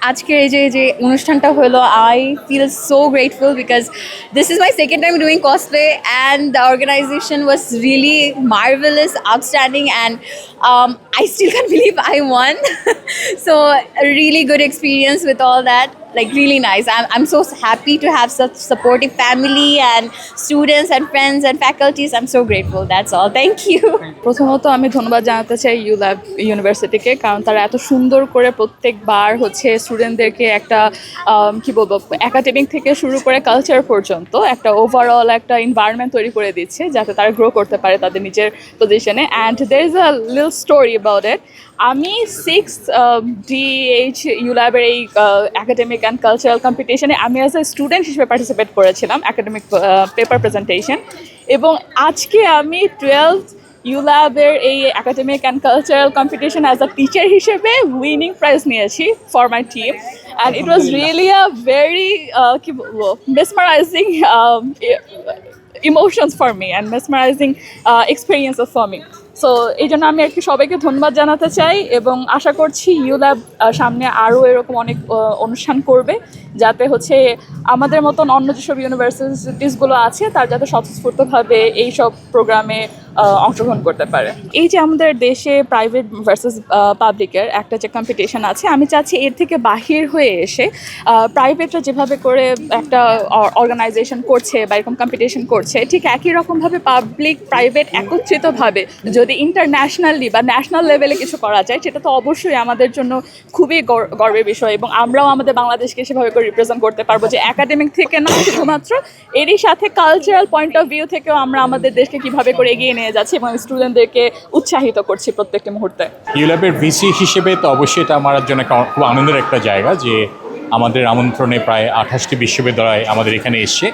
আজকের এই যে অনুষ্ঠানটা হলো, I feel so grateful because this is my second time doing cosplay and the organization was really marvelous, outstanding, and I still can't believe I won. So a really good experience with all that, like really nice. I'm so happy to have such supportive family and students and friends and faculties. I'm so grateful. That's all. Thank you. প্রথমত আমি ধন্যবাদ জানাতে চাই ULAB ইউনিভার্সিটিকে, কারণ তারা এত সুন্দর করে প্রত্যেকবার হচ্ছে স্টুডেন্টদেরকে একটা কি বলবো, একাডেমিক থেকে শুরু করে কালচার পর্যন্ত একটা ওভারঅল একটা এনভায়রনমেন্ট তৈরি করে দিচ্ছে যাতে তারা গ্রো করতে পারে তাদের নিজের পজিশনে। And there is a little story about it. আমি 6th DH ইউল্যাবের এই একাডেমিক অ্যান্ড কালচারাল কম্পিটিশনে আমি অ্যাজ এ স্টুডেন্ট হিসেবে পার্টিসিপেট করেছিলাম, একাডেমিক পেপার প্রেজেন্টেশন। এবং আজকে আমি 12th ইউল্যাবের এই academic and cultural competition as a teacher হিসেবে উইনিং প্রাইজ নিয়েছি for my team. And it was really a very কি বলবো, mesmerising emotions for me and mesmerising experiences for me. So এই জন্য আমি আর কি সবাইকে ধন্যবাদ জানাতে চাই এবং আশা করছি ইউল্যাব সামনে আরও এরকম অনেক অনুষ্ঠান করবে, যাতে হচ্ছে আমাদের মতন অন্য যেসব ইউনিভার্সিটিসগুলো আছে তার যাতে স্বতঃস্ফূর্তভাবে এইসব প্রোগ্রামে অংশগ্রহণ করতে পারে। এই যে আমাদের দেশে প্রাইভেট ভার্সেস পাবলিকের একটা যে কম্পিটিশন আছে, আমি চাচ্ছি এর থেকে বাহির হয়ে এসে প্রাইভেটরা যেভাবে করে একটা অর্গানাইজেশন করছে বা এরকম কম্পিটিশন করছে, ঠিক একই রকমভাবে পাবলিক প্রাইভেট একত্রিতভাবে যদি ইন্টারন্যাশনালি বা ন্যাশনাল লেভেলে কিছু করা যায়, সেটা তো অবশ্যই আমাদের জন্য খুবই গর্বের বিষয় এবং আমরাও আমাদের বাংলাদেশকে সেভাবে করে রিপ্রেজেন্ট করতে পারবো যে একাডেমিক থেকে না শুধুমাত্র, এরই সাথে কালচারাল পয়েন্ট অফ ভিউ থেকেও আমরা আমাদের দেশকে কীভাবে করে এগিয়ে নিয়ে যাচ্ছি এবং স্টুডেন্টদেরকে উৎসাহিত করছি প্রত্যেকটি মুহূর্তে। ইউল্যাবের ভিসি হিসেবে তো অবশ্যই এটা আমার জন্য খুব আনন্দের একটা জায়গা যে আমাদের আমন্ত্রণে প্রায় 28টি বিশ্ববিদ্যালয় আমাদের এখানে এসছে।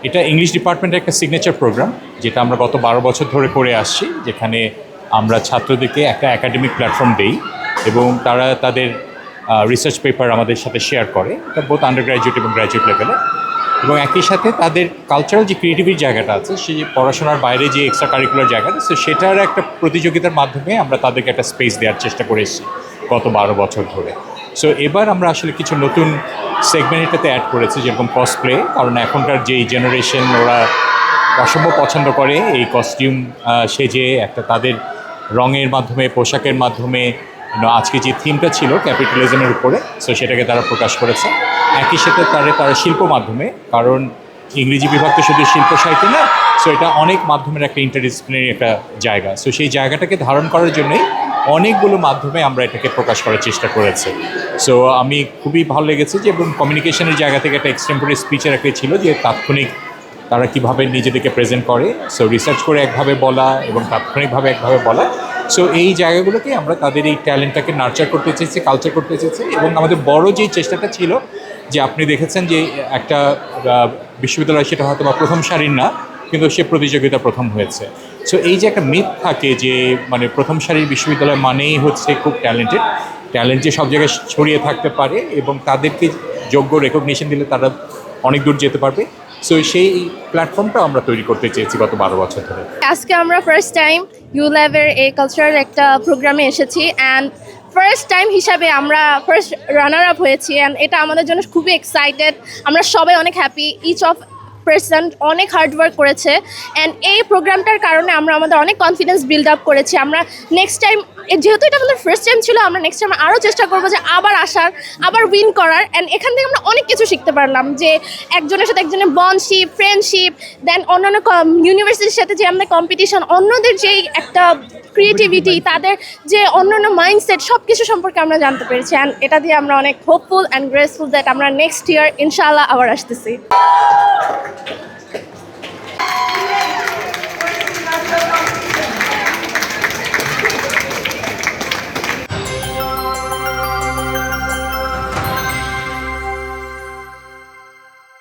এটা ইংলিশ ডিপার্টমেন্টের একটা সিগনেচার প্রোগ্রাম, যেটা আমরা গত 12 বছর ধরে করে আসছি, যেখানে আমরা ছাত্রদেরকে একটা একাডেমিক প্ল্যাটফর্ম দেই এবং তারা তাদের রিসার্চ পেপার আমাদের সাথে শেয়ার করে, এটা বোথ আন্ডার গ্র্যাজুয়েট এবং গ্র্যাজুয়েট লেভেলে। এবং একই সাথে তাদের কালচারাল যে ক্রিয়েটিভিটির জায়গাটা আছে, সেই পড়াশোনার বাইরে যে এক্সট্রা কারিকুলার জায়গাটা, সো সেটার একটা প্রতিযোগিতার মাধ্যমে আমরা তাদেরকে একটা স্পেস দেওয়ার চেষ্টা করে এসেছি গত 12 বছর ধরে। সো এবার আমরা আসলে কিছু নতুন সেগমেন্ট এটাতে অ্যাড করেছি, যেরকম কসপ্লে, কারণ এখনকার যেই জেনারেশন ওরা অসম্ভব পছন্দ করে এই কস্টিউম সেজে একটা তাদের রঙের মাধ্যমে, পোশাকের মাধ্যমে। আজকে যে থিমটা ছিল ক্যাপিটালিজমের উপরে, সো সেটাকে তারা প্রকাশ করেছে। একই সাথে তারা শিল্প মাধ্যমে, কারণ ইংরেজি বিভাগ তো শুধু শিল্প সাহিত্য না, সো এটা অনেক মাধ্যমের একটা ইন্টারডিসিপ্লিনারি একটা জায়গা। সো সেই জায়গাটাকে ধারণ করার জন্যই অনেকগুলো মাধ্যমে আমরা এটাকে প্রকাশ করার চেষ্টা করেছি। সো আমি খুবই ভালো লেগেছে যে, এবং কমিউনিকেশনের জায়গা থেকে একটা এক্সটেম্পোরারি স্পিচের একটা ছিল যে তাৎক্ষণিক তারা কীভাবে নিজেদেরকে প্রেজেন্ট করে, সো রিসার্চ করে একভাবে বলা এবং তাৎক্ষণিকভাবে একভাবে বলা। সো এই জায়গাগুলোকে আমরা তাদের এই ট্যালেন্টটাকে নার্চার করতে চেয়েছি, কালচার করতে চেয়েছি। এবং আমাদের বড় যেই চেষ্টাটা ছিল যে, আপনি দেখেছেন যে একটা বিশ্ববিদ্যালয় সেটা হয়তো বা প্রথম সারির না, কিন্তু সে প্রতিযোগিতা প্রথম হয়েছে। সো এই যে একটা মিথ থাকে যে মানে প্রথম সারির বিশ্ববিদ্যালয় মানেই হচ্ছে খুব ট্যালেন্ট যে সব জায়গায় ছড়িয়ে থাকতে পারে এবং তাদেরকে যোগ্য রেকগনিশন দিলে তারা অনেক দূর যেতে পারবে। সো সেই প্ল্যাটফর্মটা আমরা তৈরি করতে চেয়েছি গত 12 বছর ধরে। আজকে আমরা ফার্স্ট টাইম ইউল্যাবের এই কালচারাল একটা প্রোগ্রামে এসেছি অ্যান্ড ফার্স্ট টাইম হিসাবে আমরা ফার্স্ট রানার আপ হয়েছি অ্যান্ড এটা আমাদের জন্য খুবই এক্সাইটেড। আমরা সবাই অনেক হ্যাপি, ইচ অফ পার্সন অনেক হার্ডওয়ার্ক করেছে অ্যান্ড এই প্রোগ্রামটার কারণে আমরা আমাদের অনেক কনফিডেন্স বিল্ড আপ করেছি। আমরা নেক্সট টাইম, যেহেতু এটা আমাদের ফার্স্ট টাইম ছিল, আমরা নেক্সট টাইম আরও চেষ্টা করবো যে আবার আসার, আবার উইন করার। অ্যান্ড এখান থেকে আমরা অনেক কিছু শিখতে পারলাম, যে একজনের সাথে একজনের বন্ডশিপ, ফ্রেন্ডশিপ, দেন অন্যান্য ইউনিভার্সিটির সাথে যে আমাদের কম্পিটিশন, অন্যদের যেই একটা ক্রিয়েটিভিটি, তাদের যে অন্যান্য মাইন্ডসেট, সব কিছু সম্পর্কে আমরা জানতে পেরেছি। অ্যান্ড এটা দিয়ে আমরা অনেক হোপফুল অ্যান্ড গ্রেসফুল দ্যাট আমরা নেক্সট ইয়ার ইনশাআল্লাহ আবার আসতেছি।